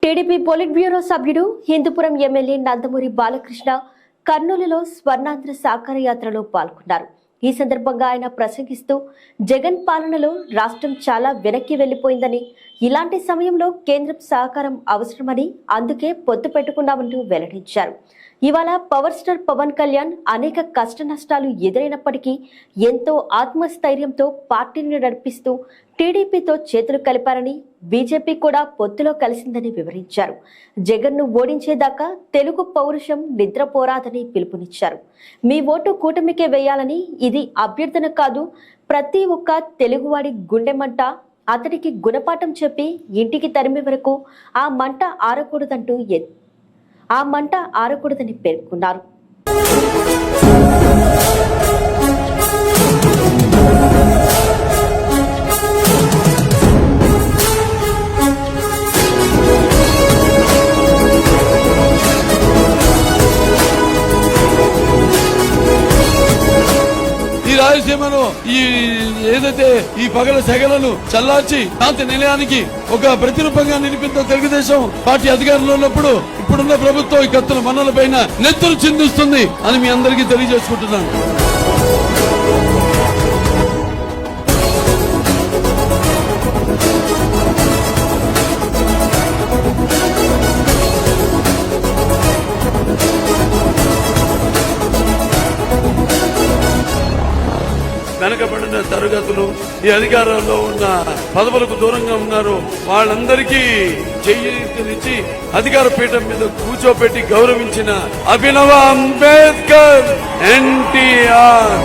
TDP polit bureau సభ్యుడు Hindupuram MLA Nandamuri Balakrishna కర్నూలులో స్వర్ణాంధ్ర సాకార యాత్రలో పాల్గొన్నారు. ఈ సందర్భంగా ఆయన ప్రసంగిస్తూ జగన్ పాలనలో రాష్ట్రం చాలా వెనక్కి వెళ్లిపోయిందని, ఇలాంటి సమయంలో కేంద్రం సహకారం అవసరమని అందుకే పొత్తు పెట్టుకున్నామంటూ వెల్లడించారు. ఇవాళ పవర్ స్టార్ పవన్ కళ్యాణ్ అనేక కష్ట నష్టాలు ఎదురైనప్పటికీ ఎంతో ఆత్మస్థైర్యంతో పార్టీని నడిపిస్తూ టీడీపీతో చేతులు కలిపారని, బీజేపీ కూడా పొత్తులో కలిసిందని వివరించారు. జగన్ను ఓడించేదాకా తెలుగు పౌరుషం నిద్రపోరాదని పిలుపునిచ్చారు. మీ ఓటు కూటమికే వేయాలని, ఇది అభ్యర్థన కాదు, ప్రతి ఒక్క తెలుగువాడి గుండెమంట, అతడికి గుణపాఠం చెప్పి ఇంటికి తరిమే వరకు ఆ మంట ఆరకూడదని పేర్కొన్నారు. రాయలసీమను ఏదైతే ఈ పగల సెగలను చల్లార్చి శాంతి నిలయానికి ఒక ప్రతిరూపంగా నిలిపిన తెలుగుదేశం పార్టీ అధికారంలో ఉన్నప్పుడు ఇప్పుడున్న ప్రభుత్వం ఈ కత్తుల మన్నల పైన నెత్తులు చిందిస్తుంది అని మీ అందరికీ తెలియజేసుకుంటున్నాను. వెనకబడిన తరగతులు, ఈ అధికారంలో ఉన్న పదవులకు దూరంగా ఉన్నారు, వాళ్ళందరికీ చేయూతనిచ్చి అధికార పీఠం మీద కూర్చోపెట్టి గౌరవించిన అభినవ అంబేద్కర్ ఎన్టీఆర్.